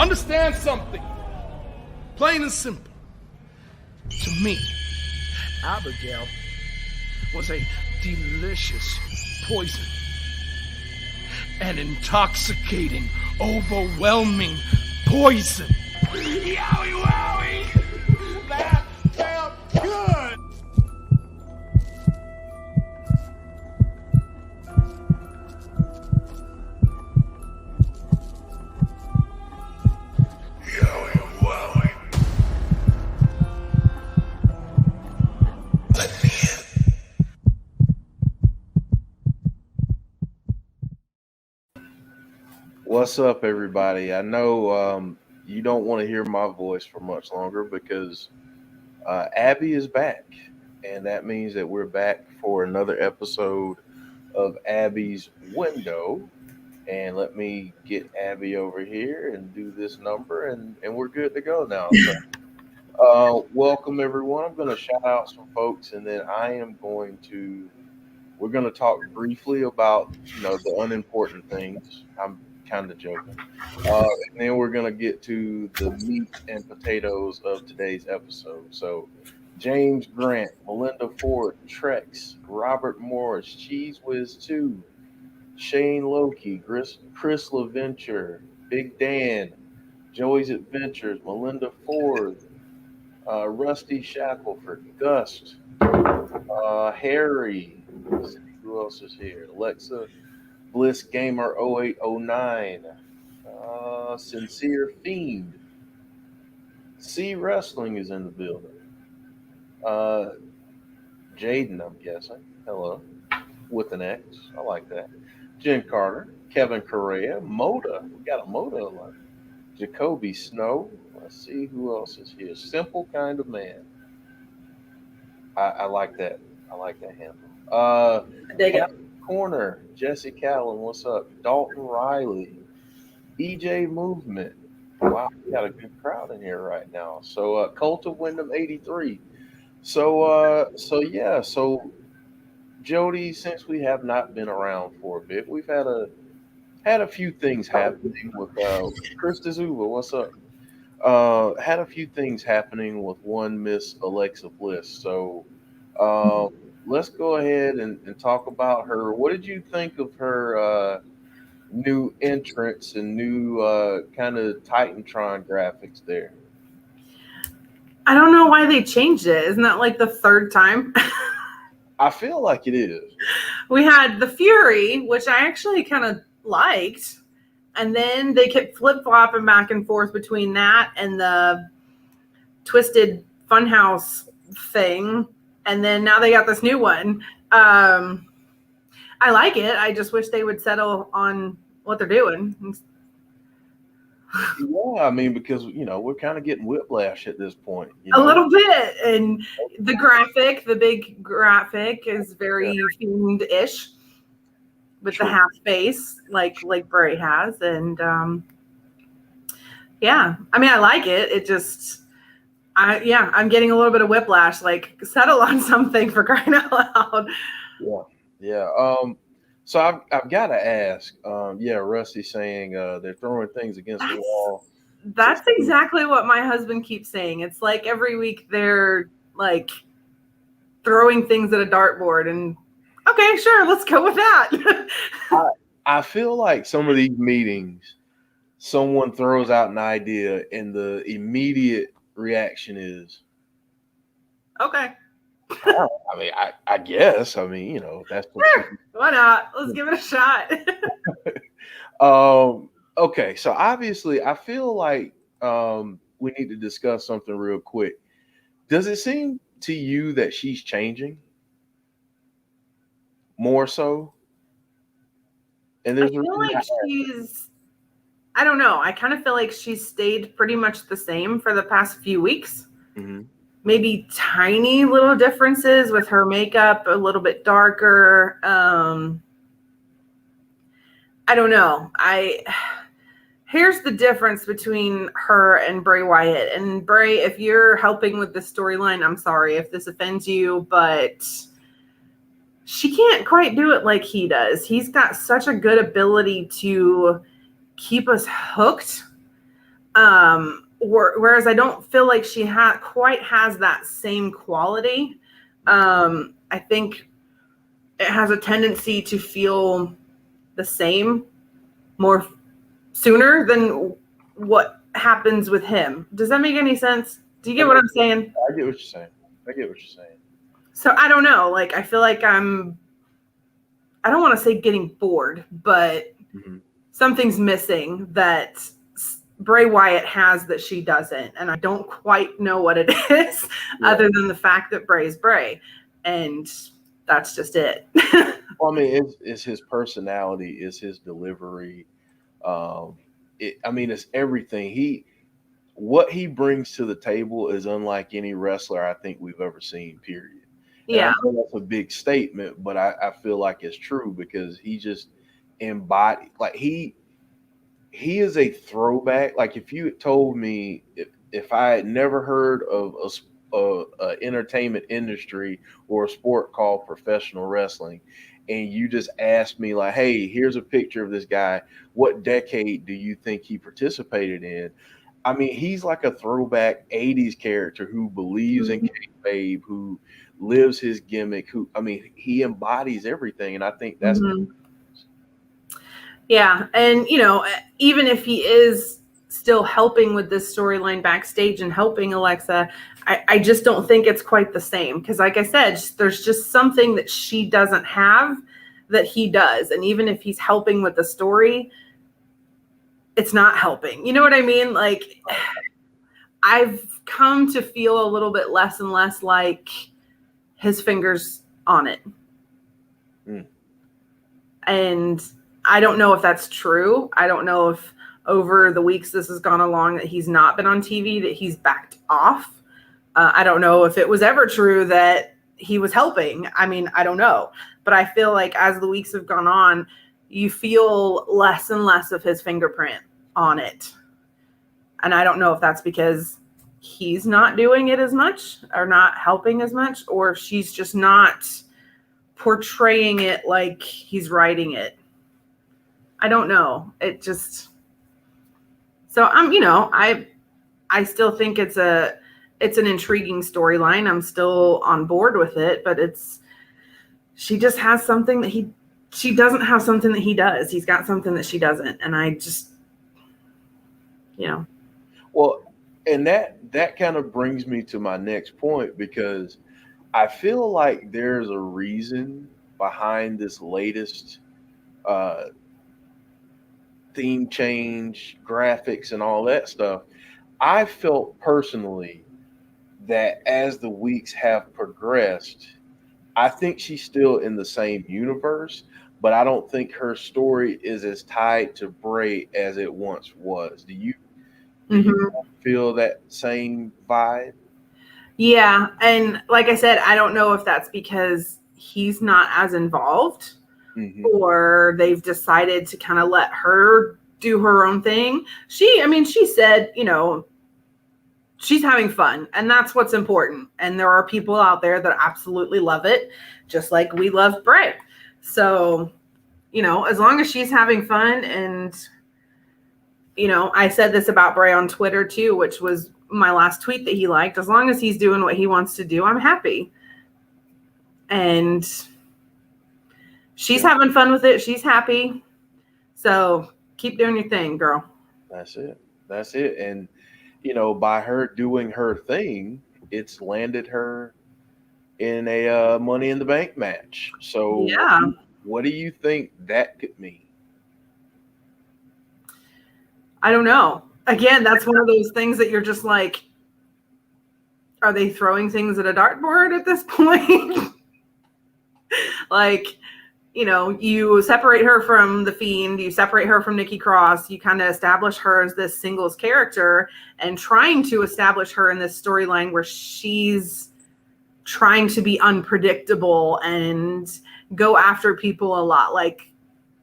Understand something. Plain and simple. To me, Abigail was a delicious poison. An intoxicating, overwhelming poison. Yowie wowie! That felt good! Yowie wowie. Let me in. What's up, everybody? I know you don't want to hear my voice for much longer because Abby is back, and that means that we're back for another episode of Abby's Window. And let me get Abby over here and do this number, and we're good to go now. So, welcome, everyone. I'm going to shout out some folks, and then we're going to talk briefly about, the unimportant things. I'm kind of joking. And then we're going to get to the meat and potatoes of today's episode. So, James Grant, Melinda Ford, Trex, Robert Morris, Cheese Whiz 2, Shane Loki, Chris LaVenture, Big Dan, Joey's Adventures, Melinda Ford, Rusty Shackelford, Gust, Harry. Let's see who else is here? Alexa, Bliss Gamer 0809, Sincere Fiend, C Wrestling is in the building. Jaden, I'm guessing. Hello, with an X. I like that. Jen Carter, Kevin Correa, Moda. We got a Moda alert. Jacoby Snow. Let's see who else is here. Simple Kind of Man. I like that. I like that handle. Corner, Jesse Callan, what's up? Dalton Riley, EJ Movement. Wow, we got a good crowd in here right now. So Cult of Wyndham 83. So Jodie, since we have not been around for a bit, we've had a few things happening with Chris D'Souza, what's up? Had a few things happening with one Miss Alexa Bliss. So let's go ahead and talk about her. What did you think of her new entrance and new kind of Titantron graphics there? I don't know why they changed it. Isn't that like the third time? I feel like it is. We had the Fury, which I actually kind of liked. And then they kept flip-flopping back and forth between that and the twisted Funhouse thing. And then now they got this new one. I like it. I just wish they would settle on what they're doing. Yeah, I mean, because, we're kind of getting whiplash at this point. A little bit. And the big graphic is very Fiend-ish with the half face like Bray has. And, yeah, I mean, I like it. It just... I'm getting a little bit of whiplash. Like, settle on something, for crying out loud. Yeah. So I've got to ask. Rusty saying they're throwing things against the wall. That's exactly what my husband keeps saying. It's like every week they're like throwing things at a dartboard, and okay, sure, let's go with that. I feel like some of these meetings, someone throws out an idea, and the immediate reaction is, okay. I mean, I guess. I mean, that's sure. Why not? Let's give it a shot. Okay, so obviously, I feel like we need to discuss something real quick. Does it seem to you that she's changing more so? And there's I feel like I don't know. I kind of feel like she's stayed pretty much the same for the past few weeks. Mm-hmm. Maybe tiny little differences with her makeup, a little bit darker. I don't know. Here's the difference between her and Bray Wyatt. And Bray, if you're helping with this storyline, I'm sorry if this offends you, but she can't quite do it like he does. He's got such a good ability to keep us hooked. Whereas I don't feel like she quite has that same quality. I think it has a tendency to feel the same more sooner than what happens with him. Does that make any sense? Do you get what I'm saying? I get what you're saying. So I don't know. Like, I feel like I don't want to say getting bored, but something's missing that Bray Wyatt has that she doesn't. And I don't quite know what it is other than the fact that Bray's Bray. And that's just it. Well, I mean, it's his personality, it's his delivery. It's everything. What he brings to the table is unlike any wrestler I think we've ever seen, period. Yeah. I know that's a big statement, but I feel like it's true because he just embodied, like he is a throwback. Like if you had told me if I had never heard of a entertainment industry or a sport called professional wrestling, and you just asked me like, hey, here's a picture of this guy, what decade do you think he participated in? I mean, he's like a throwback 80s character who believes in kayfabe, who lives his gimmick, he embodies everything. And I think that's yeah. And, even if he is still helping with this storyline backstage and helping Alexa, I just don't think it's quite the same. Because like I said, there's just something that she doesn't have that he does. And even if he's helping with the story, it's not helping. You know what I mean? Like, I've come to feel a little bit less and less like his fingers on it. And I don't know if that's true. I don't know if over the weeks this has gone along that he's not been on TV, that he's backed off. I don't know if it was ever true that he was helping. I mean, I don't know. But I feel like as the weeks have gone on, you feel less and less of his fingerprint on it. And I don't know if that's because he's not doing it as much or not helping as much, or if she's just not portraying it like he's writing it. I don't know. It just, so I still think it's an intriguing storyline. I'm still on board with it, but she just has something that she doesn't have something that he does. He's got something that she doesn't. And I just, Well, and that kind of brings me to my next point, because I feel like there's a reason behind this latest theme change, graphics, and all that stuff. I felt personally that as the weeks have progressed, I think she's still in the same universe, but I don't think her story is as tied to Bray as it once was. Do you feel that same vibe? Yeah. And like I said, I don't know if that's because he's not as involved or they've decided to kind of let her do her own thing. She said, she's having fun, and that's what's important. And there are people out there that absolutely love it, just like we love Bray. So, as long as she's having fun, and, I said this about Bray on Twitter too, which was my last tweet that he liked. As long as he's doing what he wants to do, I'm happy. And she's having fun with it. She's happy. So keep doing your thing, girl. That's it. And, by her doing her thing, it's landed her in a Money in the Bank match. So yeah. What do you think that could mean? I don't know. Again, that's one of those things that you're just like, are they throwing things at a dartboard at this point? Like, you separate her from the Fiend, you separate her from Nikki Cross, you kind of establish her as this singles character, and trying to establish her in this storyline where she's trying to be unpredictable and go after people a lot like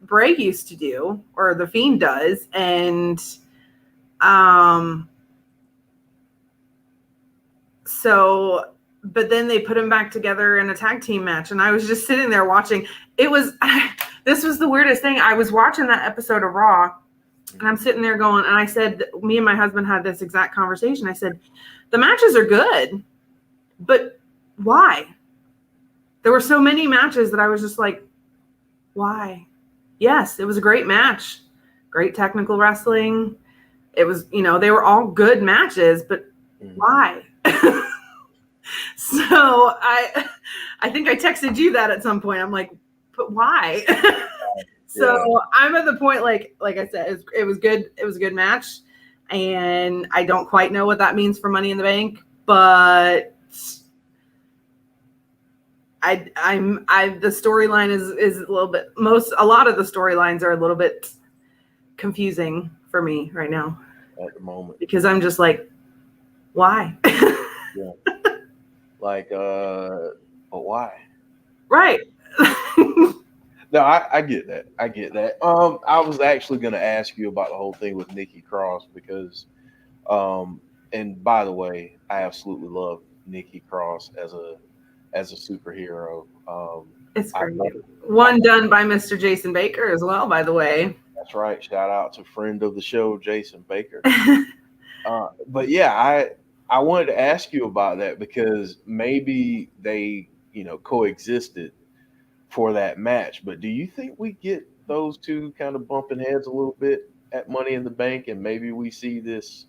Bray used to do, or the Fiend does. And but then they put him back together in a tag team match, and I was just sitting there watching. This was the weirdest thing. I was watching that episode of Raw, And I'm sitting there going, and I said, me and my husband had this exact conversation. I said, the matches are good, but why? There were so many matches that I was just like, why? Yes, it was a great match. Great technical wrestling. It was, they were all good matches, but why? So I think I texted you that at some point. I'm like, but why? So I'm at the point, like I said, it was good. It was a good match, and I don't quite know what that means for Money in the Bank, but the storyline is a little bit, a lot of the storylines are a little bit confusing for me right now at the moment, because I'm just like, why? Yeah. Like, but why? Right. No, I get that. I get that. I was actually going to ask you about the whole thing with Nikki Cross because, and by the way, I absolutely love Nikki Cross as a superhero. It's great. One done by Mr. Jason Baker as well, by the way. That's right. Shout out to friend of the show, Jason Baker. But yeah, I wanted to ask you about that because maybe they, coexisted for that match. But do you think we get those two kind of bumping heads a little bit at Money in the Bank, and maybe we see this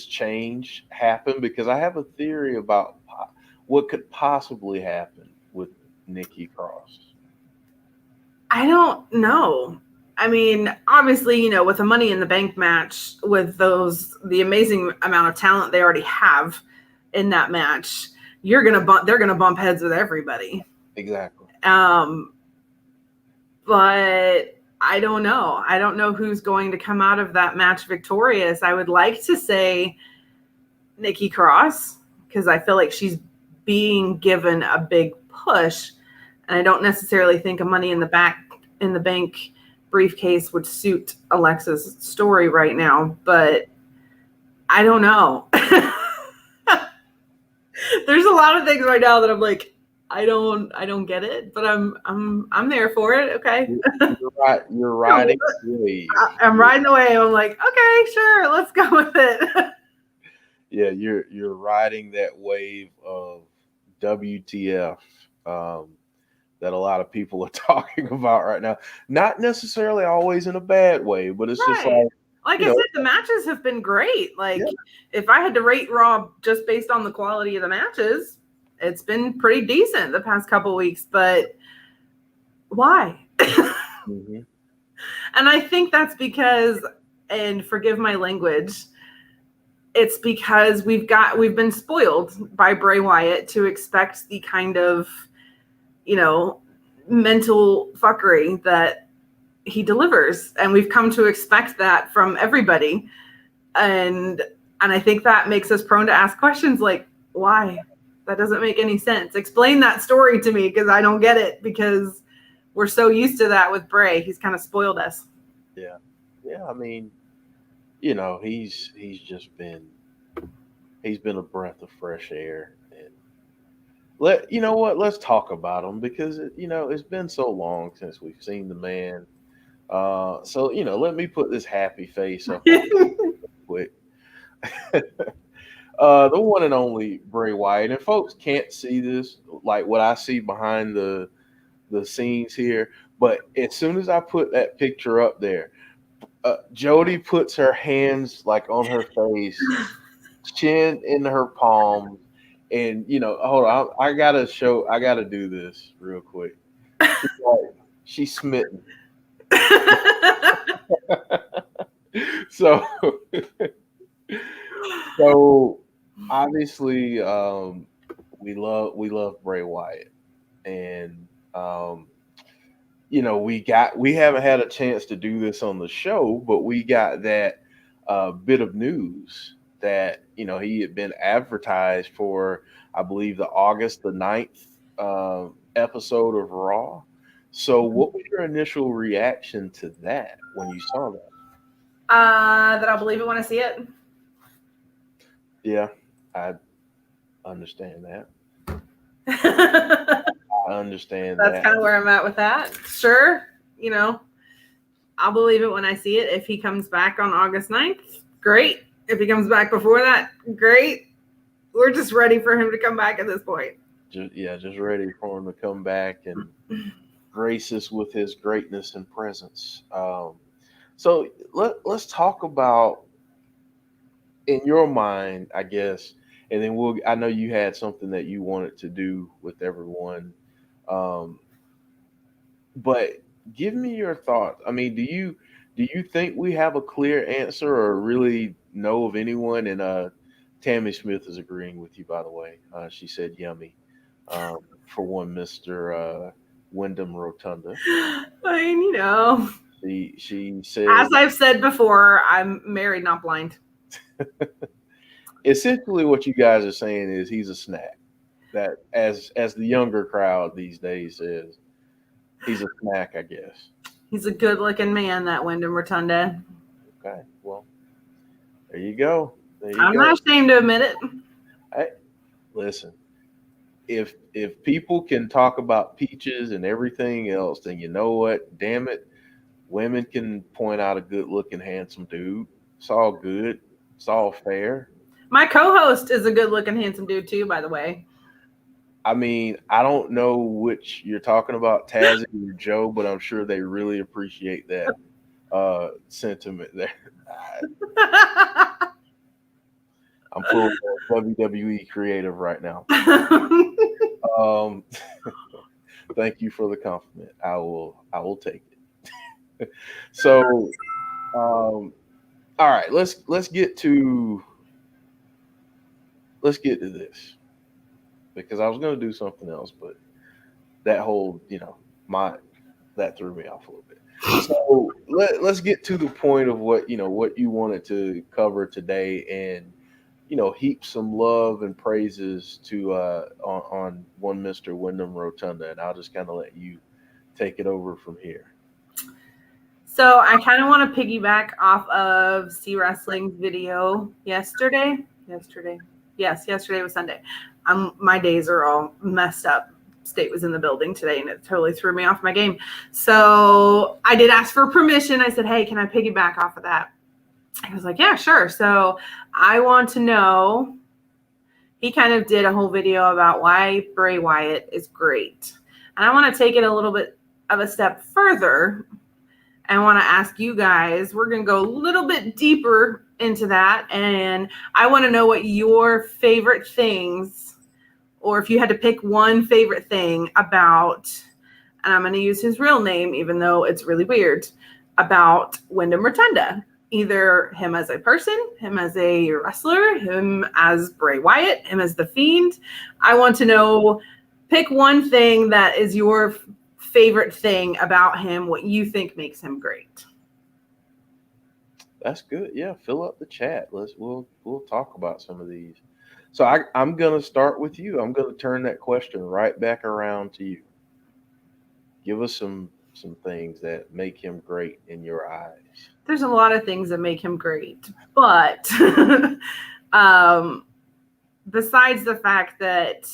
change happen? Because I have a theory about what could possibly happen with Nikki Cross. I don't know. I mean, obviously, with a Money in the Bank match, with the amazing amount of talent they already have in that match, they're gonna bump heads with everybody. Exactly. But I don't know. I don't know who's going to come out of that match victorious. I would like to say Nikki Cross because I feel like she's being given a big push, and I don't necessarily think a Money in the Bank briefcase would suit Alexa's story right now. But I don't know. There's a lot of things right now that I'm like, I don't get it, but I'm there for it. Okay. You're riding the wave. I'm riding the wave. I'm like, okay, sure, let's go with it. Yeah, you're riding that wave of WTF that a lot of people are talking about right now. Not necessarily always in a bad way, but it's just like I said, the matches have been great. Like if I had to rate Raw just based on the quality of the matches, it's been pretty decent the past couple weeks, but why? Mm-hmm. And I think that's because, and forgive my language, it's because we've been spoiled by Bray Wyatt to expect the kind of, mental fuckery that he delivers. And we've come to expect that from everybody. And I think that makes us prone to ask questions like, why? That doesn't make any sense. Explain that story to me because I don't get it because we're so used to that with Bray. He's kind of spoiled us. Yeah. Yeah. I mean, he's been a breath of fresh air. And let's talk about him because it's been so long since we've seen the man. So let me put this happy face up quick. The one and only Bray Wyatt, and folks can't see this like what I see behind the scenes here, but as soon as I put that picture up there, Jodie puts her hands like on her face, chin in her palm, and hold on, I gotta do this real quick. She's smitten. So obviously, we love Bray Wyatt, and we haven't had a chance to do this on the show, but we got that bit of news that he had been advertised for, I believe, the August the 9th episode of Raw. So what was your initial reaction to that when you saw that? That I'll believe it when I see it. Yeah, I understand that. I understand That's kind of where I'm at with that. Sure, I'll believe it when I see it. If he comes back on August 9th, great. If he comes back before that, great. We're just ready for him to come back at this point. Just ready for him to come back and grace us with his greatness and presence. So let's talk about, in your mind, I guess, and then I know you had something that you wanted to do with everyone, but give me your thoughts. I mean, do you think we have a clear answer or really know of anyone? And Tammy Smith is agreeing with you, by the way. She said yummy for one, Mr. Wyndham Rotunda. I mean, you know, she said, as I've said before, I'm married, not blind. Essentially what you guys are saying is he's a snack. That as the younger crowd these days says, he's a snack, I guess. He's a good-looking man, that Wyndham Rotunda. Okay, well, there you go. I'm not ashamed to admit it. Hey, listen, if people can talk about peaches and everything else, then you know what? Damn it, women can point out a good-looking, handsome dude. It's all good. It's all fair. My co-host is a good-looking, handsome dude too, by the way. I mean, I don't know which you're talking about, Tazzy or Joe, but I'm sure they really appreciate that sentiment there. I'm full WWE creative right now. Thank you for the compliment. I will take it. So, all right, let's get to this, because I was going to do something else, but that whole, that threw me off a little bit. So let's get to the point of what you wanted to cover today, and heap some love and praises to on one Mr. Wyndham Rotunda, and I'll just kind of let you take it over from here. So I kind of want to piggyback off of C Wrestling's video yesterday. Yes, yesterday was Sunday. My days are all messed up. State was in the building today, and it totally threw me off my game. So I did ask for permission. I said, hey, can I piggyback off of that? I was like, yeah, sure. So I want to know, he kind of did a whole video about why Bray Wyatt is great. And I want to take it a little bit of a step further. I want to ask you guys, we're going to go a little bit deeper into that. And I want to know what your favorite things, or if you had to pick one favorite thing about, and I'm going to use his real name, even though it's really weird, about Wyndham Rotunda. Either him as a person, him as a wrestler, him as Bray Wyatt, him as the Fiend. I want to know, pick one thing that is your favorite thing about him, what you think makes him great. That's good. Yeah, fill up the chat. We'll talk about some of these. So I'm gonna start with you. I'm gonna turn that question right back around to you. Give us some things that make him great in your eyes. There's a lot of things that make him great, but besides the fact that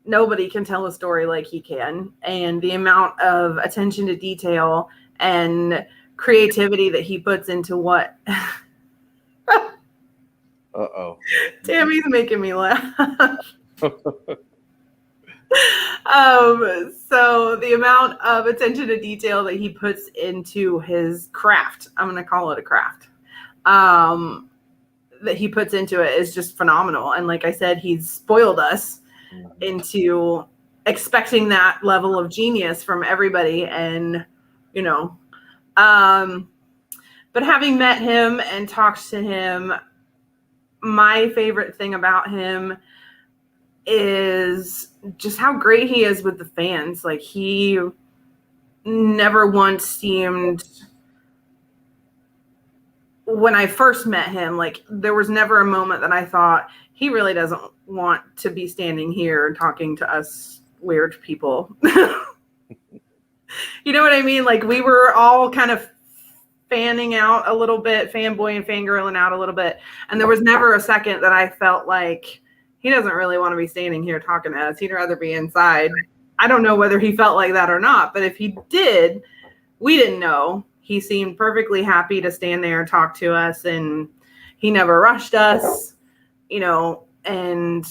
nobody can tell a story like he can, and the amount of attention to detail and creativity that he puts into what Tammy's making me laugh. So the amount of attention to detail that he puts into his craft, I'm going to call it a craft, that he puts into it is just phenomenal. And like I said, he's spoiled us into expecting that level of genius from everybody. And, but having met him and talked to him, my favorite thing about him is just how great he is with the fans. Like, he never once seemed, when I first met him, like, there was never a moment that I thought he really doesn't want to be standing here and talking to us weird people. You know what I mean? Like, we were all kind of fanning out a little bit, fanboy and fangirling out a little bit. And there was never a second that I felt like he doesn't really want to be standing here talking to us. He'd rather be inside. I don't know whether he felt like that or not, but if he did, we didn't know. he seemed perfectly happy to stand there and talk to us, and he never rushed us, and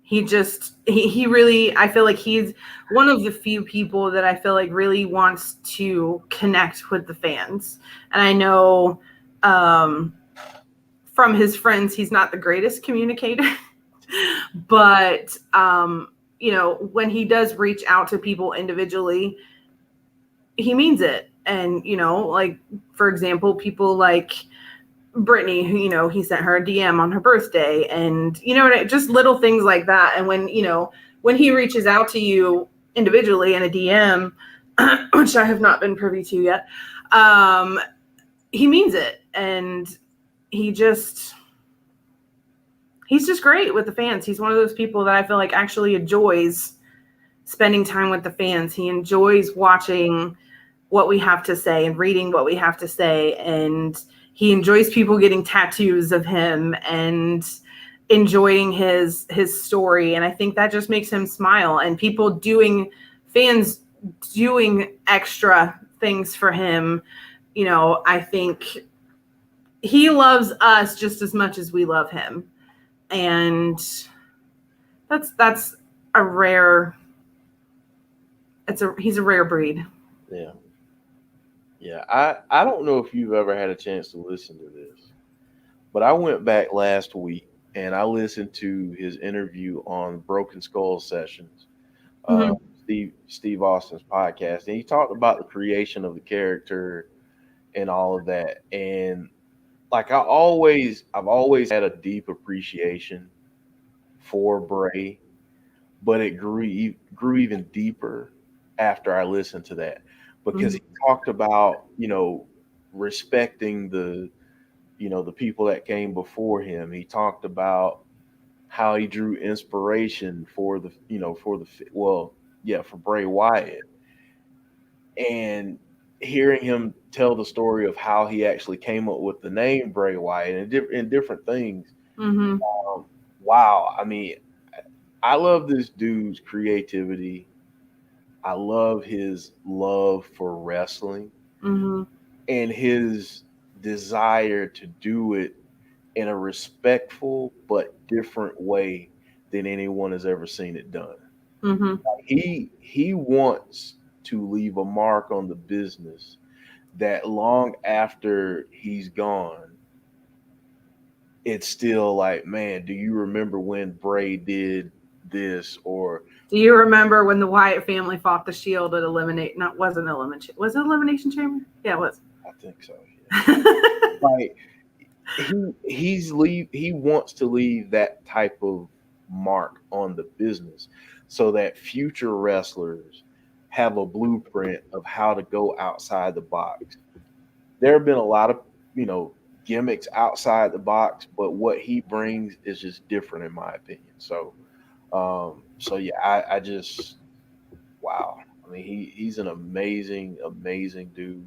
he really, I feel like he's one of the few people that I feel like really wants to connect with the fans. And I know from his friends, he's not the greatest communicator, but when he does reach out to people individually, he means it. And, like, for example, people like Brittany, who, he sent her a DM on her birthday, and, just little things like that. And when he reaches out to you individually in a DM, which I have not been privy to yet, he means it. And he's just great with the fans. He's one of those people that I feel like actually enjoys spending time with the fans. He enjoys watching what we have to say and reading what we have to say. And he enjoys people getting tattoos of him and enjoying his story. And I think that just makes him smile. And fans doing extra things for him, I think he loves us just as much as we love him. And that's a rare, he's a rare breed. Yeah. Yeah, I don't know if you've ever had a chance to listen to this, but I went back last week and I listened to his interview on Broken Skull Sessions, Steve Austin's podcast, and he talked about the creation of the character and all of that. And like I've always had a deep appreciation for Bray, but it grew even deeper after I listened to that. Because he talked about, respecting the people that came before him. He talked about how he drew inspiration for Bray Wyatt, and hearing him tell the story of how he actually came up with the name Bray Wyatt and different things. Wow. I mean, I love this dude's creativity. I love his love for wrestling and his desire to do it in a respectful but different way than anyone has ever seen it done. He wants to leave a mark on the business that long after he's gone, it's still like, man, do you remember when Bray did this? Or do you remember when the Wyatt family fought the Shield at was it Elimination Chamber? Yeah, it was. I think so. Yeah. Like he wants to leave that type of mark on the business so that future wrestlers have a blueprint of how to go outside the box. There have been a lot of, gimmicks outside the box, but what he brings is just different in my opinion. So yeah, I just, wow. I mean, he's an amazing dude.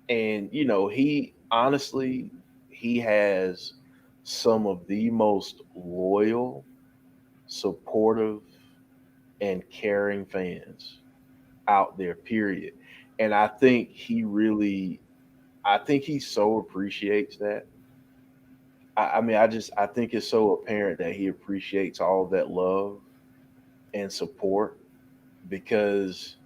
And he honestly, he has some of the most loyal, supportive, and caring fans out there, period. And I think he so appreciates that. I think it's so apparent that he appreciates all of that love and support, because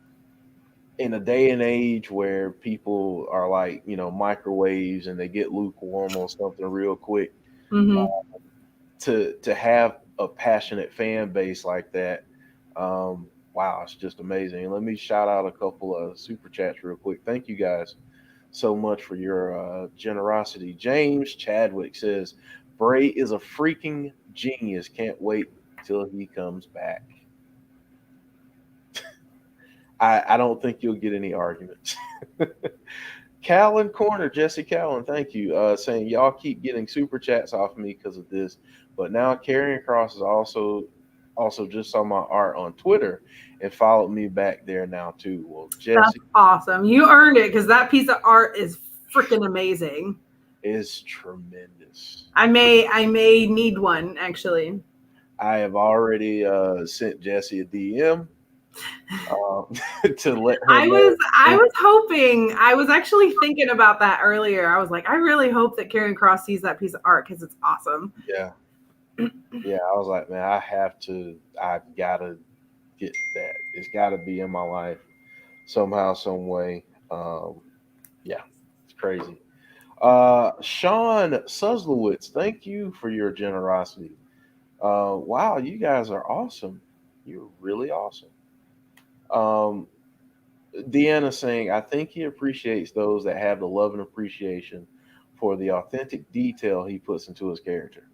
in a day and age where people are like, microwaves and they get lukewarm on something real quick, to have a passionate fan base like that, wow, it's just amazing. And let me shout out a couple of super chats real quick. Thank you guys so much for your generosity. James Chadwick says, Bray is a freaking genius. Can't wait till he comes back. I don't think you'll get any arguments. Callan Corner, Jesse Callan, thank you. Saying, y'all keep getting super chats off of me because of this, but now Karrion Kross is also just saw my art on Twitter and followed me back there now too. Well, Jesse, that's awesome. You earned it, because that piece of art is freaking amazing. It's tremendous. I may need one, actually. I have already sent Jesse a DM. to let her I know. was hoping, I was actually thinking about that earlier. I was like, I really hope that Karrion Kross sees that piece of art because it's awesome. Yeah. Yeah, I was like, man, I've got to get that. It's got to be in my life somehow, some way. Yeah, it's crazy. Sean Suslowitz, thank you for your generosity. Wow, you guys are awesome. You're really awesome. Um, Deanna saying, I think he appreciates those that have the love and appreciation for the authentic detail he puts into his character.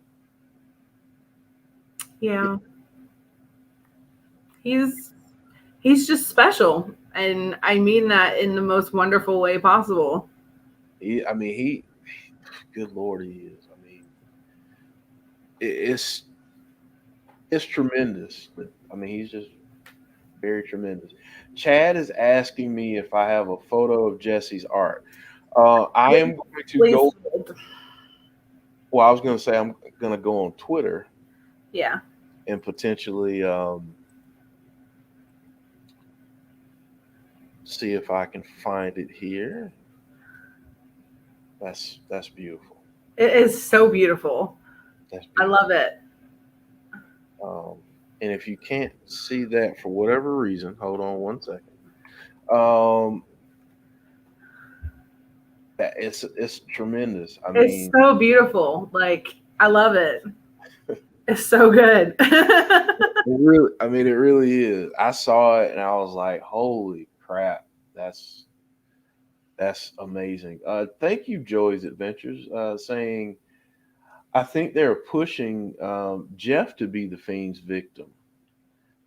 Yeah. He's just special. And I mean that in the most wonderful way possible. Good Lord, he is. I mean, it's tremendous. I mean, he's just very tremendous. Chad is asking me if I have a photo of Jesse's art. I am going to Please. go. Well, I was going to say I'm going to go on Twitter Yeah. and potentially see if I can find it here. That's beautiful. It is so beautiful. That's I beautiful. love it. And if you can't see that for whatever reason, hold on one second. It's tremendous. I It's mean, so beautiful. Like, I love it. It's so good. it really is. I saw it and I was like, holy crap, that's amazing. Thank you, Joey's Adventures, saying I think they're pushing Jeff to be the Fiend's victim.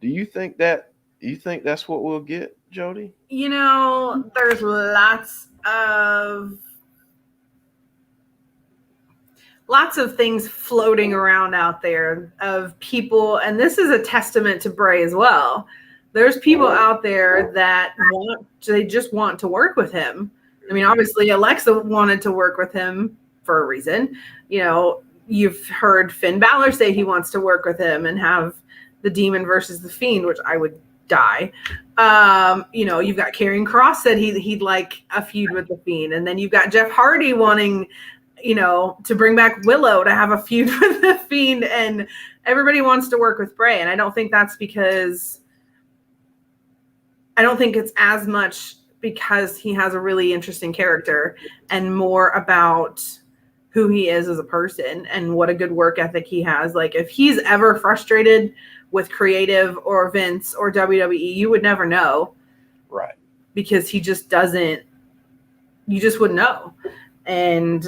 Do you think that? You think that's what we'll get, Jody? You know, there's lots of things floating around out there of people, and this is a testament to Bray as well. There's people out there that they just want to work with him. I mean, obviously Alexa wanted to work with him for a reason. You know, you've heard Finn Balor say he wants to work with him and have the Demon versus the Fiend, which I would die. You know, you've got Karrion Kross said he'd like a feud with the Fiend, and then you've got Jeff Hardy wanting, you know, to bring back Willow to have a feud with the Fiend, and everybody wants to work with Bray. And I don't think it's as much because he has a really interesting character and more about who he is as a person and what a good work ethic he has. Like, if he's ever frustrated with creative or Vince or WWE, you would never know. Right. Because he just doesn't, you just wouldn't know. And,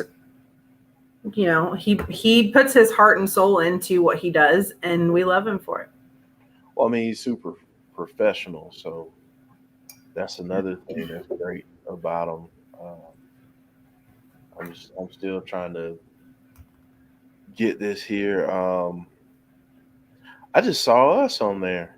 you know, he puts his heart and soul into what he does, and we love him for it. Well, I mean, he's super professional, so that's another thing that's great about him. I'm still trying to get this here. I just saw us on there.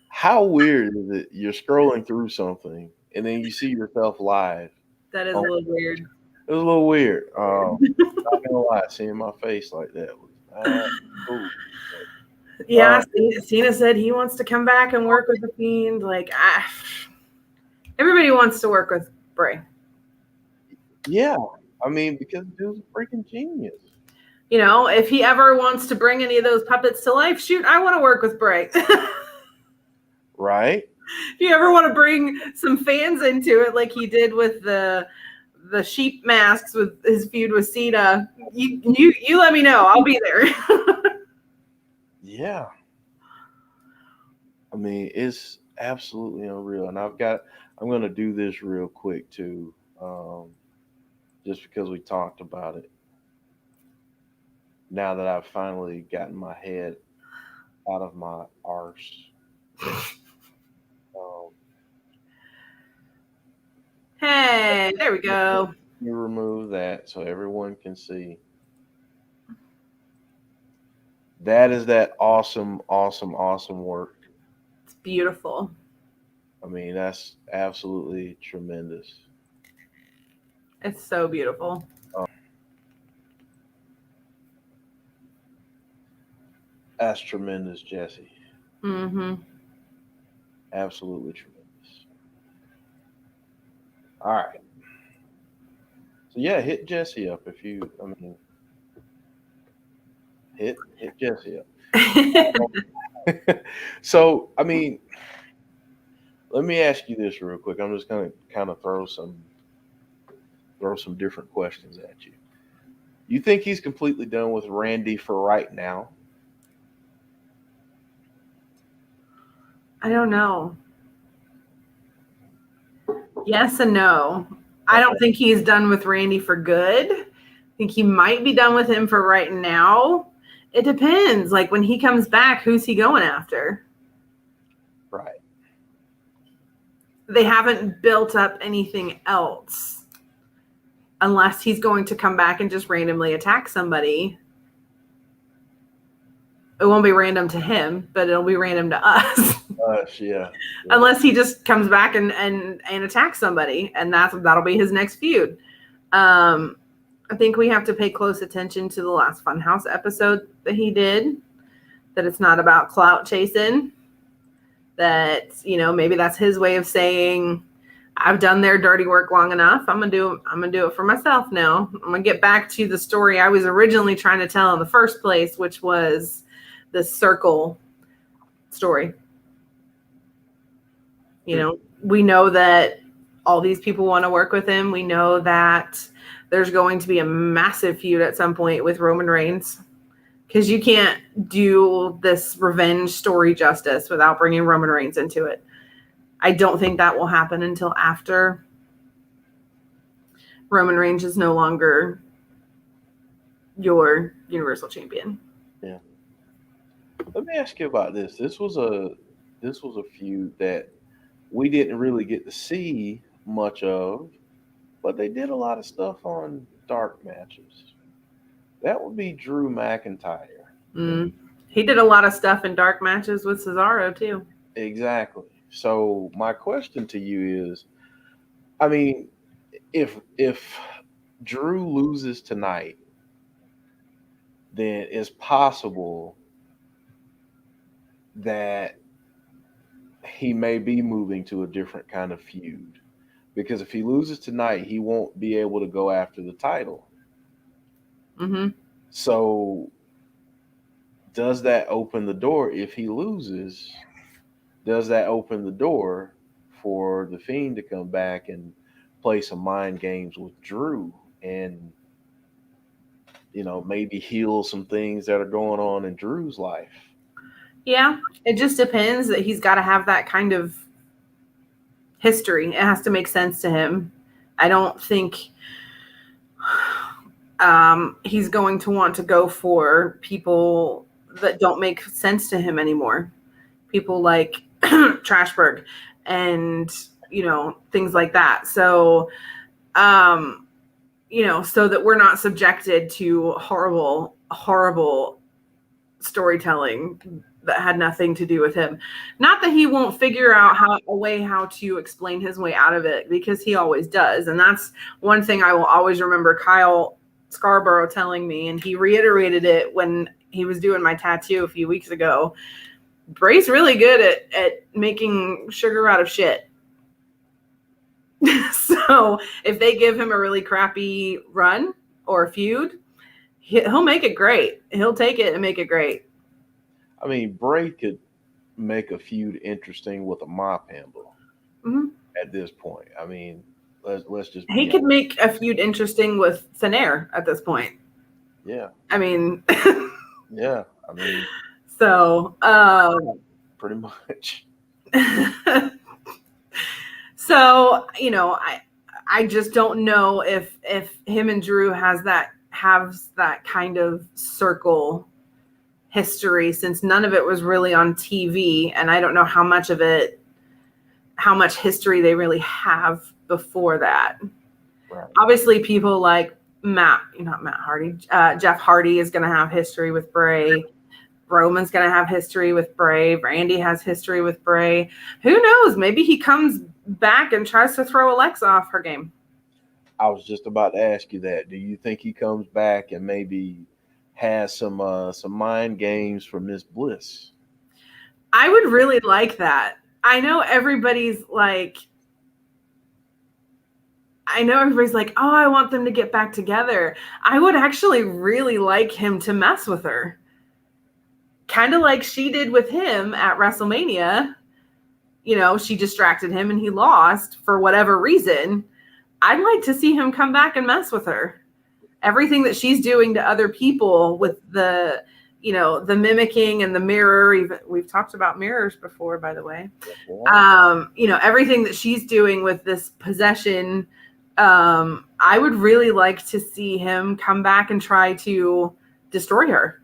How weird is it? You're scrolling through something and then you see yourself live. That is a little weird. It was a little weird. Not gonna lie, seeing my face like that was cool. Yeah, Cena said he wants to come back and work with the Fiend. Like, everybody wants to work with Bray. Yeah, I mean, because dude's a freaking genius. You know, if he ever wants to bring any of those puppets to life, shoot, I want to work with Bray. Right? If you ever want to bring some fans into it, like he did with the sheep masks with his feud with Cena, you let me know. I'll be there. Yeah. I mean, it's absolutely unreal. And I'm going to do this real quick too, just because we talked about it. Now that I've finally gotten my head out of my arse. Hey, there we go. You remove that so everyone can see. That is that awesome, awesome, awesome work. It's beautiful. I mean, that's absolutely tremendous. It's so beautiful. That's tremendous, Jesse. Mm-hmm. Absolutely tremendous. All right. So yeah, hit Jesse up if you. I mean, hit Jesse up. So I mean, let me ask you this real quick. I'm just gonna kind of throw some different questions at you. You think he's completely done with Randy for right now? I don't know. Yes and no. I don't think he's done with Randy for good. I think he might be done with him for right now. It depends. Like when he comes back, who's he going after? Right. They haven't built up anything else unless he's going to come back and just randomly attack somebody. It won't be random to him, but it'll be random to us. Yeah. Unless he just comes back and attacks somebody, and that'll be his next feud. I think we have to pay close attention to the last Funhouse episode that he did. That it's not about clout chasing. That maybe that's his way of saying, I've done their dirty work long enough. I'm gonna do it for myself now. I'm gonna get back to the story I was originally trying to tell in the first place, which was the circle story. We know that all these people want to work with him. We know that there's going to be a massive feud at some point with Roman Reigns, because you can't do this revenge story justice without bringing Roman Reigns into it. I don't think that will happen until after Roman Reigns is no longer your Universal Champion. Yeah. Let me ask you about this. This was a feud that we didn't really get to see much of, but they did a lot of stuff on dark matches. That would be Drew McIntyre. He did a lot of stuff in dark matches with Cesaro too. Exactly. So my question to you is, I mean, if Drew loses tonight, then it's possible that he may be moving to a different kind of feud. Because if he loses tonight, he won't be able to go after the title. Mm-hmm. So does that open the door if he loses? Does that open the door for the Fiend to come back and play some mind games with Drew and maybe heal some things that are going on in Drew's life? Yeah, it just depends. That he's got to have that kind of history. It has to make sense to him. I don't think he's going to want to go for people that don't make sense to him anymore. People like Trashberg and things like that. So so that we're not subjected to horrible storytelling that had nothing to do with him. Not that he won't figure out a way how to explain his way out of it, because he always does. And that's one thing I will always remember Kyle Scarborough telling me, and he reiterated it when he was doing my tattoo a few weeks ago. Bray's really good at making sugar out of shit. So if they give him a really crappy run or a feud, he'll make it great. He'll take it and make it great. I mean, Bray could make a feud interesting with a mop handle at this point. I mean, let's just. He could make a feud interesting with Thin Air at this point. Yeah. I mean. Yeah. I mean. So. Pretty much. So I just don't know if him and Drew has that kind of circle history, since none of it was really on TV, and I don't know how much history they really have before that. Right. Obviously, people like Jeff Hardy is going to have history with Bray. Roman's going to have history with Bray. Randy has history with Bray. Who knows? Maybe he comes back and tries to throw Alexa off her game. I was just about to ask you that. Do you think he comes back and maybe has some mind games for Miss Bliss? I would really like that. I know everybody's like, oh, I want them to get back together. I would actually really like him to mess with her. Kind of like she did with him at WrestleMania. She distracted him and he lost for whatever reason. I'd like to see him come back and mess with her. Everything that she's doing to other people with the mimicking and the mirror, even we've talked about mirrors before, by the way. Everything that she's doing with this possession, I would really like to see him come back and try to destroy her.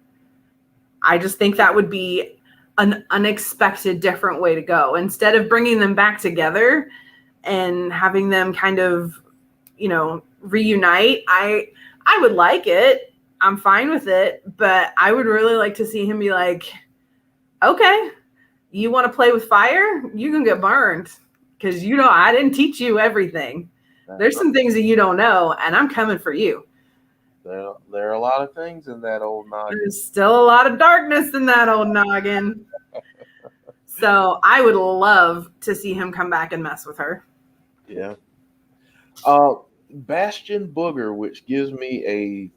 I just think that would be an unexpected, different way to go. Instead of bringing them back together and having them kind of, reunite, I would like it. I'm fine with it, but I would really like to see him be like, okay, you want to play with fire? You can get burned because, I didn't teach you everything. There's some things that you don't know, and I'm coming for you. There are a lot of things in that old noggin. There's still a lot of darkness in that old noggin. So I would love to see him come back and mess with her. Yeah. Bastion Booger, which gives me a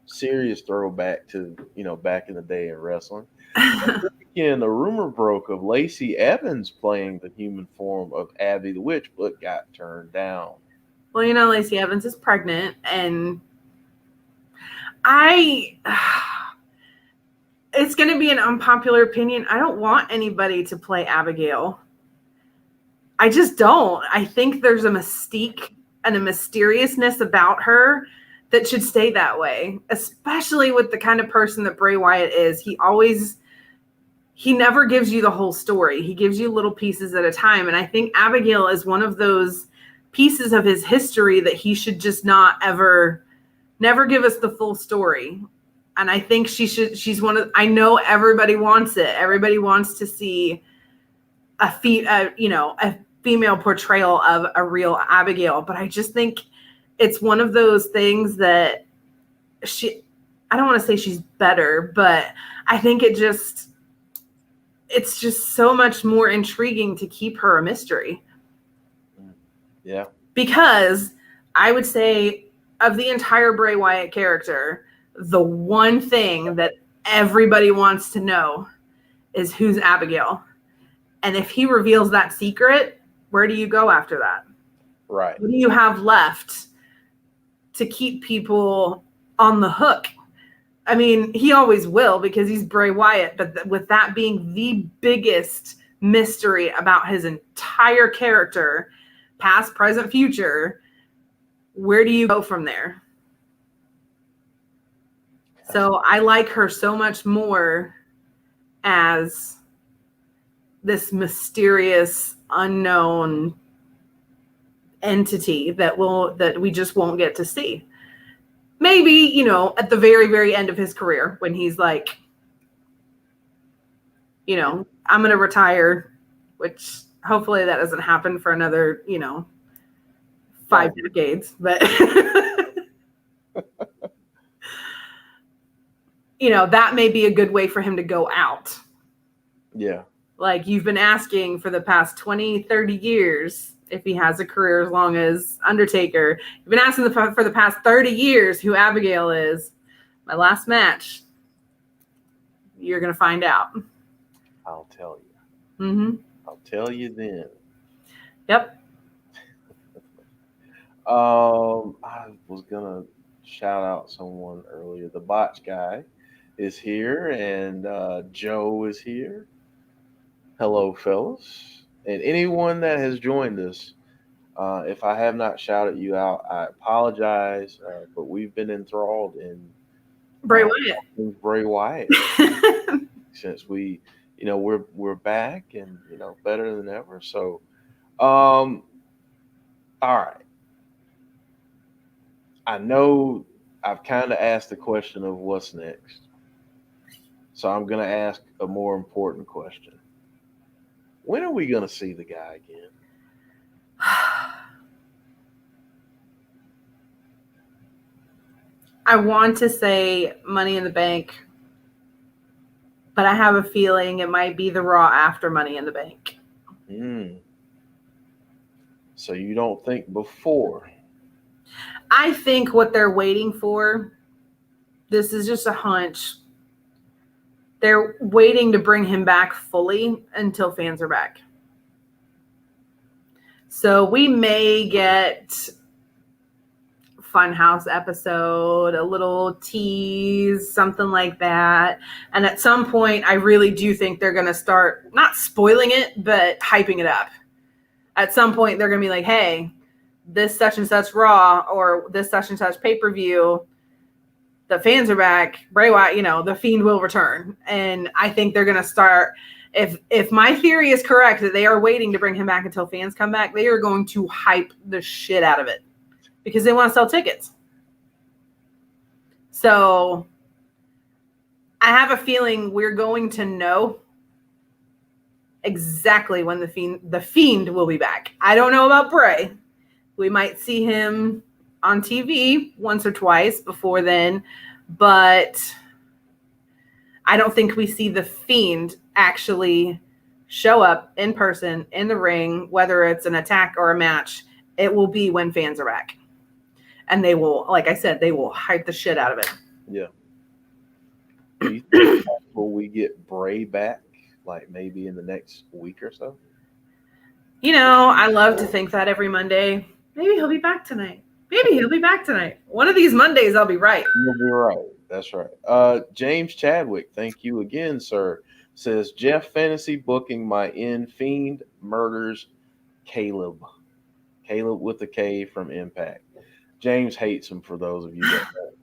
serious throwback to, back in the day in wrestling. Again, a rumor broke of Lacey Evans playing the human form of Abby the Witch, but got turned down. Well, Lacey Evans is pregnant, and it's going to be an unpopular opinion. I don't want anybody to play Abigail. I just don't. I think there's a mystique and a mysteriousness about her that should stay that way, especially with the kind of person that Bray Wyatt is. He never gives you the whole story. He gives you little pieces at a time. And I think Abigail is one of those pieces of his history that he should just never give us the full story. And I think she's I know everybody wants it. Everybody wants to see a female portrayal of a real Abigail. But I just think it's one of those things that I don't want to say she's better, but I think it's just so much more intriguing to keep her a mystery. Yeah. Because I would say of the entire Bray Wyatt character, the one thing that everybody wants to know is who's Abigail. And if he reveals that secret, where do you go after that? Right. What do you have left to keep people on the hook? I mean, he always will because he's Bray Wyatt, but with that being the biggest mystery about his entire character, past, present, future, where do you go from there? So I like her so much more as this mysterious, unknown entity that we just won't get to see. Maybe, at the very, very end of his career when he's like, I'm going to retire, which hopefully that doesn't happen for another, 5 decades. But, that may be a good way for him to go out. Yeah. Like you've been asking for the past 20, 30 years, if he has a career as long as Undertaker, you've been asking for the past 30 years who Abigail is. My last match, you're going to find out. I'll tell you. Mm-hmm. I'll tell you then. Yep. I was going to shout out someone earlier. The Botch guy is here, and Joe is here. Hello, fellas. And anyone that has joined us, if I have not shouted you out, I apologize, but we've been enthralled in Bray Wyatt. Bray Wyatt since we're back and better than ever. So, all right. I know I've kind of asked the question of what's next, so I'm going to ask a more important question. When are we going to see the guy again? I want to say Money in the Bank, but I have a feeling it might be the Raw after Money in the Bank. So you don't think before? I think what they're waiting for, this is just a hunch. They're waiting to bring him back fully until fans are back. So we may get Funhouse episode, a little tease, something like that. And at some point, I really do think they're going to start not spoiling it, but hyping it up. At some point, they're going to be like, hey, this such and such Raw or this such and such pay-per-view, the fans are back. Bray Wyatt, the Fiend will return. And I think they're going to start, if my theory is correct, that they are waiting to bring him back until fans come back, they are going to hype the shit out of it because they want to sell tickets. So I have a feeling we're going to know exactly when the Fiend will be back. I don't know about Bray. We might see him on TV once or twice before then, but I don't think we see the Fiend actually show up in person in the ring, whether it's an attack or a match. It will be when fans are back. And they will, like I said, they will hype the shit out of it. Yeah. Do you think will we get Bray back, like maybe in the next week or so? I love to think that every Monday. Maybe he'll be back tonight. One of these Mondays, I'll be right. You'll be right. That's right. James Chadwick, thank you again, sir. Says Jeff Fantasy booking my Fiend murders Caleb. Caleb with a K from Impact. James hates him, for those of you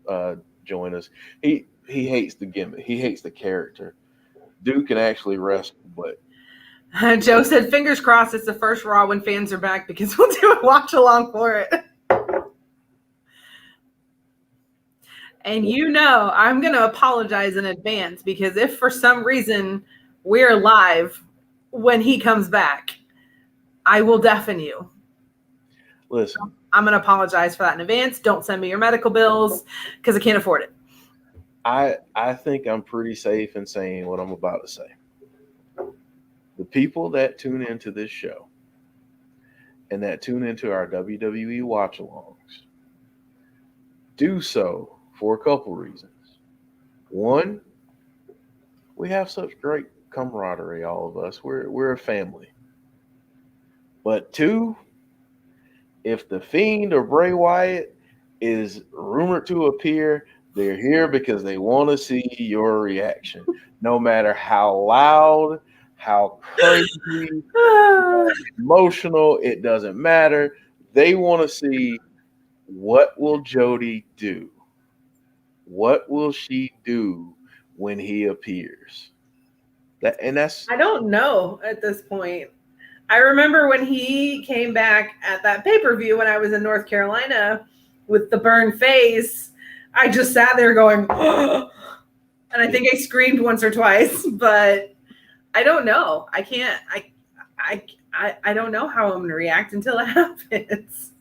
that join us. He hates the gimmick. He hates the character. Dude can actually wrestle, but Joe said, fingers crossed it's the first Raw when fans are back because we'll do a watch along for it. And I'm going to apologize in advance because if for some reason we're live when he comes back, I will deafen you. Listen. I'm going to apologize for that in advance. Don't send me your medical bills because I can't afford it. I think I'm pretty safe in saying what I'm about to say. The people that tune into this show and that tune into our WWE watch-alongs do so for a couple reasons. One, we have such great camaraderie, all of us. We're a family. But two, if the Fiend or Bray Wyatt is rumored to appear, they're here because they want to see your reaction. No matter how loud, how crazy, emotional, it doesn't matter. They want to see, what will Jodie do? What will she do when he appears? I don't know at this point. I remember when he came back at that pay-per-view when I was in North Carolina with the burned face. I just sat there going, oh, and I think I screamed once or twice, but I don't know. I can't. I don't know how I'm going to react until it happens.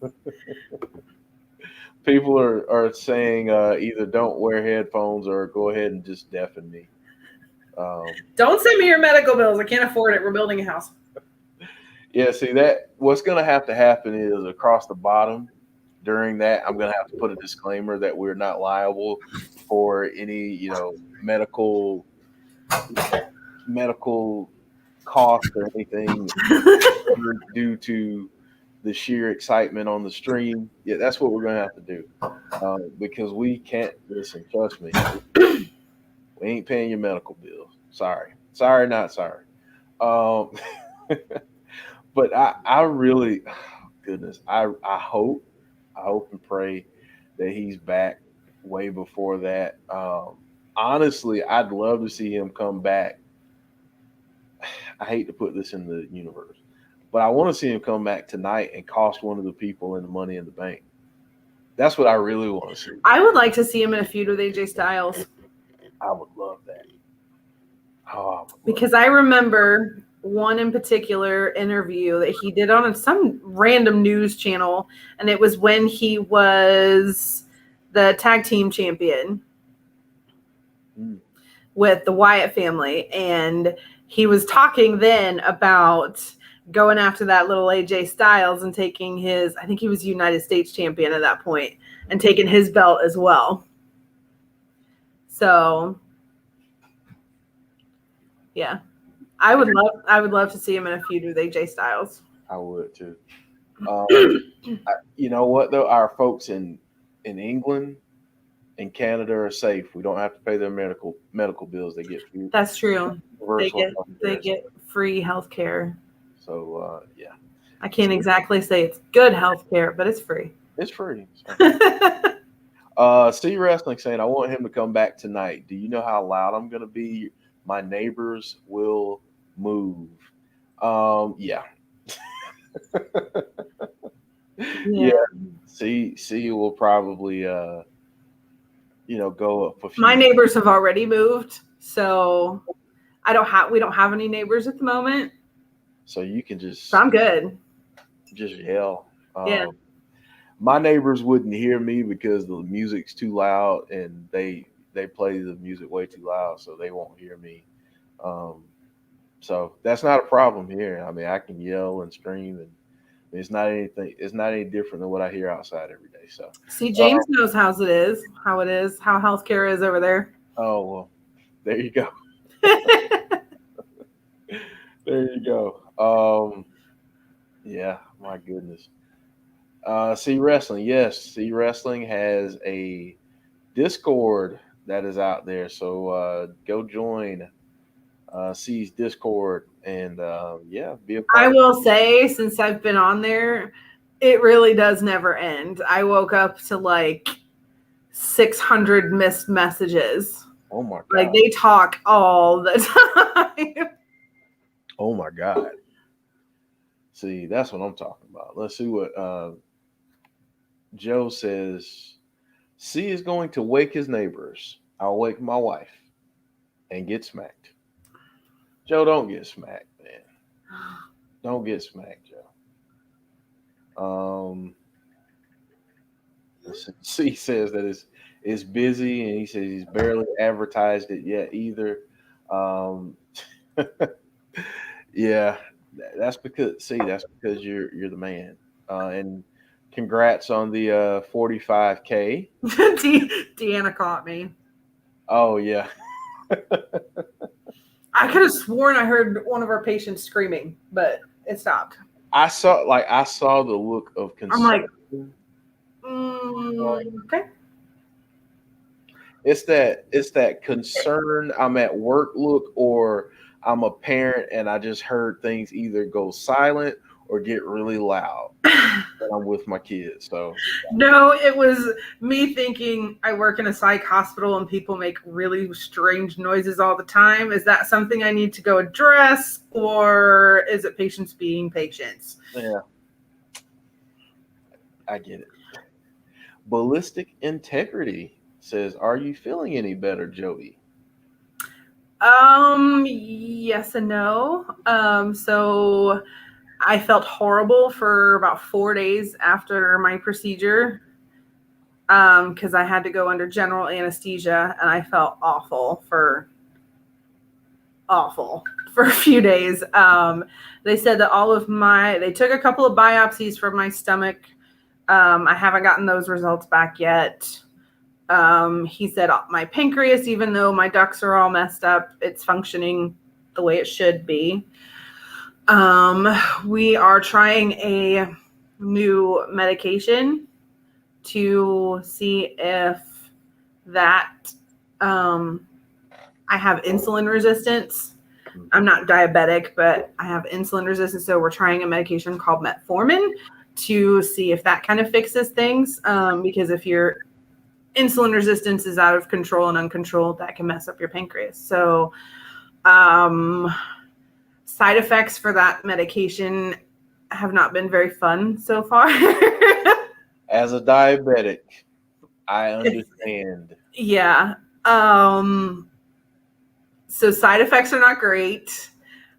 People are saying either don't wear headphones or go ahead and just deafen me. Don't send me your medical bills. I can't afford it. We're building a house. Yeah, see that what's going to happen is across the bottom during that, I'm going to have to put a disclaimer that we're not liable for any, medical cost or anything due to the sheer excitement on the stream. Yeah, that's what we're going to have to do because we can't listen. Trust me, we ain't paying your medical bills. Sorry, not sorry. But I really, goodness, I hope and pray that he's back way before that. Honestly, I'd love to see him come back. I hate to put this in the universe, but I want to see him come back tonight and cost one of the people in the Money in the Bank. That's what I really want to see. I would like to see him in a feud with AJ Styles. I would love that. Because I remember one in particular interview that he did on some random news channel, and it was when he was the tag team champion with the Wyatt family, and he was talking then about going after that little AJ Styles and taking his, I think he was United States champion at that point, and taking his belt as well. So, yeah, I would love to see him in a feud with AJ Styles. I would too. You know what though? Our folks in England and Canada are safe. We don't have to pay their medical bills. They get free. That's true. They healthcare. get free health care. So yeah, I can't exactly say it's good health care, but it's free. It's free. So. C Wrestling saying, I want him to come back tonight. Do you know how loud I'm going to be? My neighbors will move. Yeah. Yeah. C will probably, go up a few. My neighbors have already moved, so we don't have any neighbors at the moment. So you can just. So I'm good. Just yell. Yeah. My neighbors wouldn't hear me because the music's too loud, and they play the music way too loud, so they won't hear me. So that's not a problem here. I mean, I can yell and scream, and it's not any different than what I hear outside every day. So see, James knows how it is, how healthcare is over there. Oh well, there you go. There you go. Yeah, my goodness. C Wrestling, yes. C Wrestling has a Discord that is out there. So go join C's Discord and be a part. I will say, since I've been on there, it really does never end. I woke up to like 600 missed messages. Oh my God. Like they talk all the time. Oh my God. See, that's what I'm talking about. Let's see what Joe says. C is going to wake his neighbors. I'll wake my wife and get smacked. Joe, don't get smacked, man. Don't get smacked, Joe. C says that it's busy, and he says he's barely advertised it yet either. Yeah, that's because you're the man. And congrats on the 45K. Deanna caught me. Oh yeah. I could have sworn I heard one of our patients screaming, but it stopped. I saw the look of concern. I'm like, okay. It's that concern. I'm at work look, or I'm a parent and I just heard things either go silent or get really loud when I'm with my kids. So no, it was me thinking I work in a psych hospital and people make really strange noises all the time. Is that something I need to go address, or is it patients being patients? Yeah, I get it. Ballistic Integrity says, "Are you feeling any better, Joey?" Yes and no. So I felt horrible for about 4 days after my procedure, because I had to go under general anesthesia, and I felt awful for a few days. They said that they took a couple of biopsies from my stomach. I haven't gotten those results back yet. He said my pancreas, even though my ducts are all messed up, it's functioning the way it should be. We are trying a new medication to see if that, I have insulin resistance. I'm not diabetic, but I have insulin resistance. So we're trying a medication called metformin to see if that kind of fixes things. Because if your insulin resistance is out of control and uncontrolled, that can mess up your pancreas. So, side effects for that medication have not been very fun so far. As a diabetic, I understand. Yeah. So side effects are not great.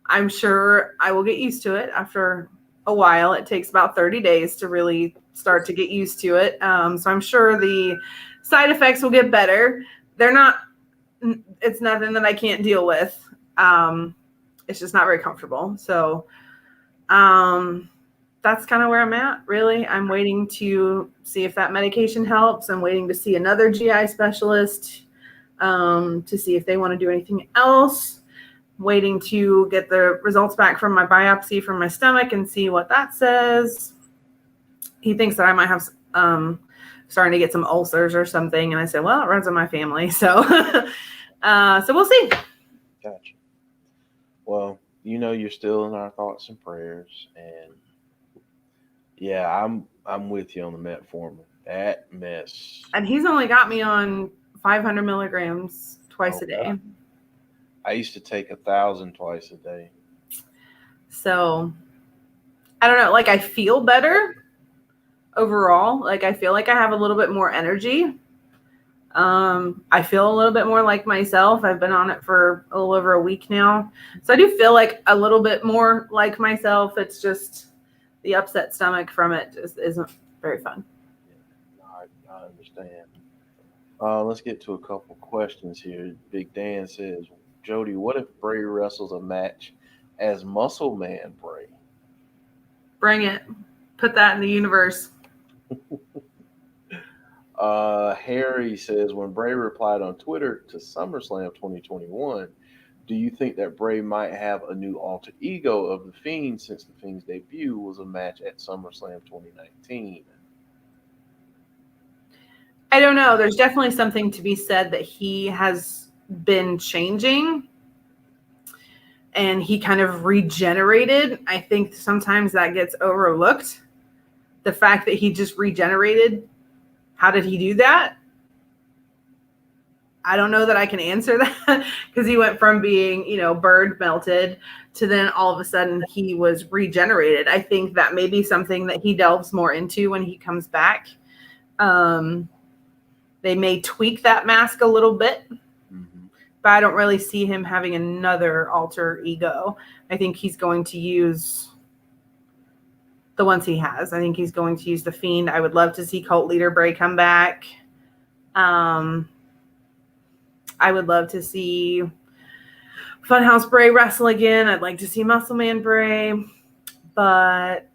I'm sure I will get used to it after a while. It takes about 30 days to really start to get used to it. So I'm sure the side effects will get better. It's nothing that I can't deal with. It's just not very comfortable. So That's kind of where I'm at, really. I'm waiting to see if that medication helps. I'm waiting to see another GI specialist to see if they want to do anything else. Waiting to get the results back from my biopsy from my stomach and see what that says. He thinks that I might have starting to get some ulcers or something. And I said, well, it runs in my family. So, so we'll see. Gotcha. Well, you're still in our thoughts and prayers, and yeah, I'm with you on the metformin. That mess. And he's only got me on 500 milligrams twice a day. God. I used to take 1,000 twice a day. So I don't know. Like, I feel better overall. Like, I feel like I have a little bit more energy. I feel a little bit more like myself. I've been on it for a little over a week now. So I do feel like a little bit more like myself. It's just the upset stomach from it just isn't very fun. I understand. Let's get to a couple questions here. Big Dan says, Jodie, what if Bray wrestles a match as Muscle Man Bray? Bring it. Put that in the universe. Harry says, when Bray replied on Twitter to SummerSlam 2021, do you think that Bray might have a new alter ego of The Fiend since The Fiend's debut was a match at SummerSlam 2019? I don't know. There's definitely something to be said that he has been changing and he kind of regenerated. I think sometimes that gets overlooked. The fact that he just regenerated. How did he do that? I don't know that I can answer that because he went from being, bird melted to then all of a sudden he was regenerated. I think that may be something that he delves more into when he comes back. They may tweak that mask a little bit, but I don't really see him having another alter ego. I think he's going to use the ones he has. I think he's going to use the Fiend. I would love to see Cult Leader Bray come back. I would love to see Funhouse Bray wrestle again. I'd like to see Muscle Man Bray. But,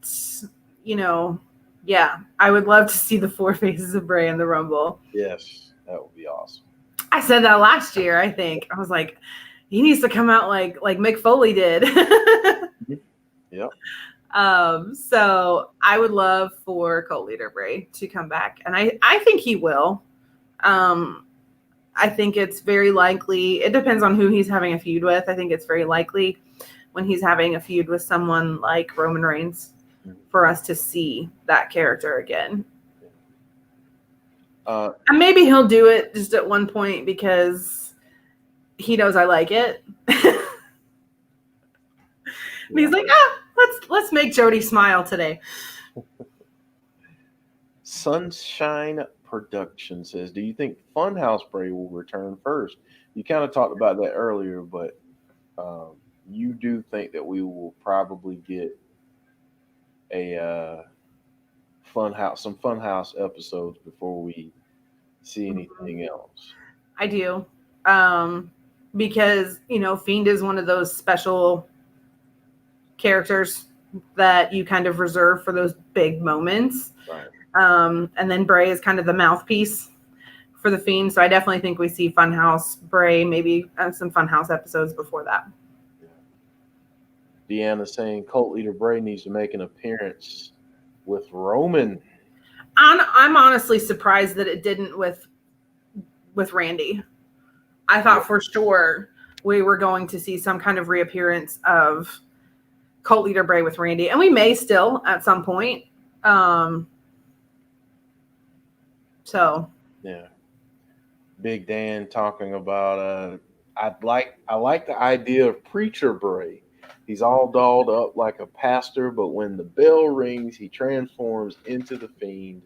yeah, I would love to see the 4 faces of Bray in the Rumble. Yes, that would be awesome. I said that last year, I think. I was like, he needs to come out like Mick Foley did. Yep. So I would love for Cult Leader Bray to come back. And I think he will. I think it's very likely. It depends on who he's having a feud with. I think it's very likely when he's having a feud with someone like Roman Reigns for us to see that character again. And maybe he'll do it just at one point because he knows I like it. And he's like, let's make Jodie smile today. Sunshine Production says, do you think Funhouse Bray will return first? You kind of talked about that earlier, but you do think that we will probably get some Funhouse episodes before we see anything else. I do. Because, Fiend is one of those special characters that you kind of reserve for those big moments. Right. And then Bray is kind of the mouthpiece for the Fiend. So I definitely think we see Funhouse Bray, maybe some Funhouse episodes before that. Deanna's saying Cult Leader Bray needs to make an appearance with Roman. I'm honestly surprised that it didn't with Randy. I thought for sure we were going to see some kind of reappearance of Cult Leader Bray with Randy, and we may still at some point. So yeah, Big Dan talking about I like the idea of Preacher Bray. He's all dolled up like a pastor, but when the bell rings, he transforms into the Fiend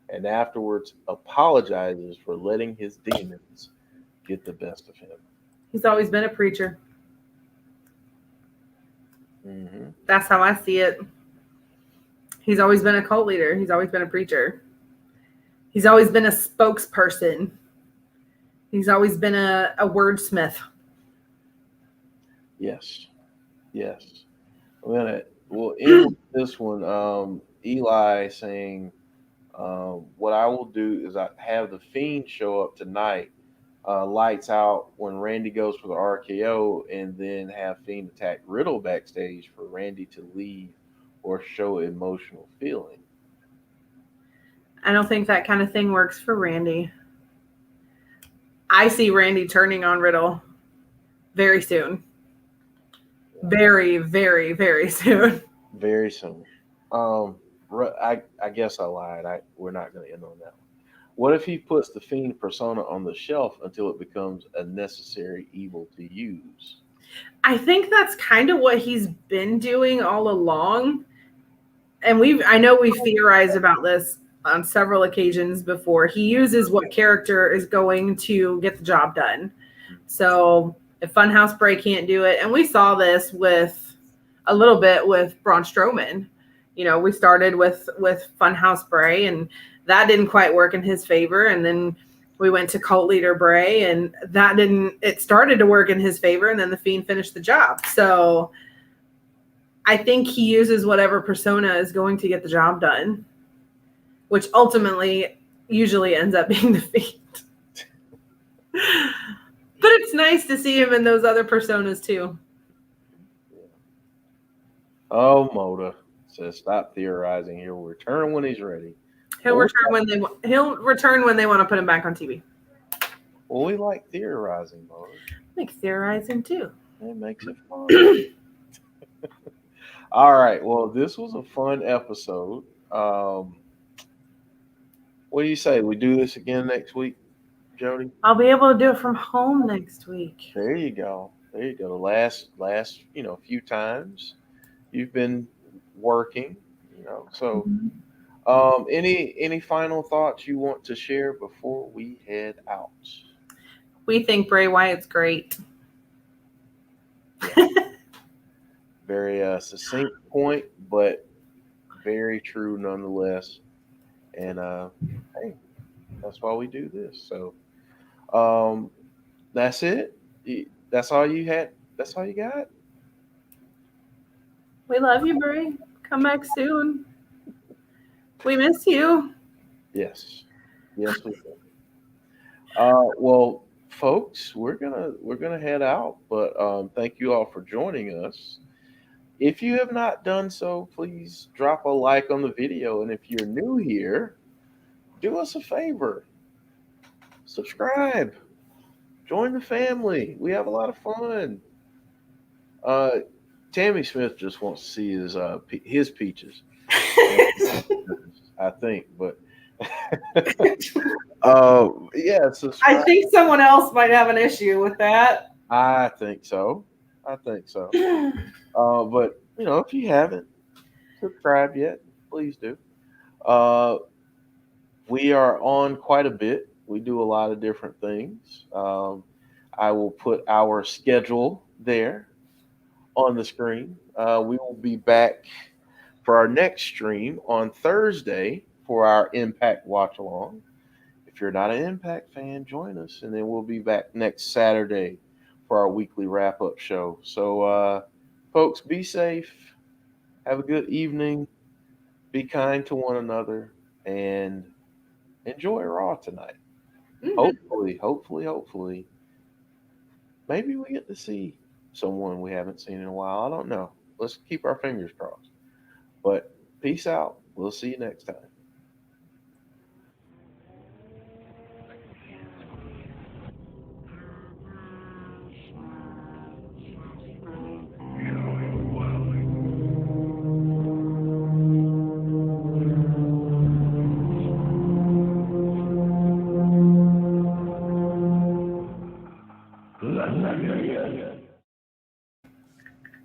and afterwards apologizes for letting his demons get the best of him. He's always been a preacher. Mm-hmm. That's how I see it. He's always been a cult leader. He's always been a preacher. He's always been a spokesperson. He's always been a wordsmith. Yes. I'm gonna we'll end with this one. Eli saying, "What I will do is I have the Fiend show up tonight, lights out when Randy goes for the RKO, and then have Fiend attack Riddle backstage for Randy to leave or show emotional feeling." I don't think that kind of thing works for Randy. I see Randy turning on Riddle very soon. Very, very, very soon. Very soon. I guess I lied. We're not going to end on that one. What if he puts the Fiend persona on the shelf until it becomes a necessary evil to use? I think that's kind of what he's been doing all along. And I know we've theorized about this on several occasions before. He uses what character is going to get the job done. So if Funhouse Bray can't do it, and we saw this with a little bit with Braun Strowman. You know, we started with Funhouse Bray, and that didn't quite work in his favor. And then we went to Cult Leader Bray, and it started to work in his favor, and then the Fiend finished the job. So I think he uses whatever persona is going to get the job done, which ultimately usually ends up being the Fiend. But it's nice to see him in those other personas too. Oh, Moda says, "Stop theorizing. He'll return when he's ready." He'll return when they want to put him back on TV. Well, we like theorizing, Moda. I like theorizing too. It makes it fun. All right. Well, this was a fun episode. What do you say? We do this again next week, Jody? I'll be able to do it from home next week. There you go. There you go. The last few times you've been working, So, any final thoughts you want to share before we head out? We think Bray Wyatt's great. Very succinct point, but very true nonetheless. And hey, that's why we do this. So, that's it. That's all you had. That's all you got. We love you, Bray. Come back soon. We miss you. Yes, we do. Well, folks, we're gonna head out, but thank you all for joining us. If you have not done so, please drop a like on the video, and if you're new here, do us a favor, subscribe, join the family. We have a lot of fun. Tammy Smith just wants to see his peaches. I think, but yeah. Subscribe. I think someone else might have an issue with that. I think so. But if you haven't subscribed yet, please do. We are on quite a bit. We do a lot of different things. I will put our schedule there on the screen. We will be back for our next stream on Thursday for our Impact Watch Along. If you're not an Impact fan, join us, and then we'll be back next Saturday for our weekly wrap-up show. So, folks, be safe. Have a good evening. Be kind to one another, and enjoy Raw tonight. Mm-hmm. Hopefully, maybe we get to see someone we haven't seen in a while. I don't know. Let's keep our fingers crossed. But peace out. We'll see you next time.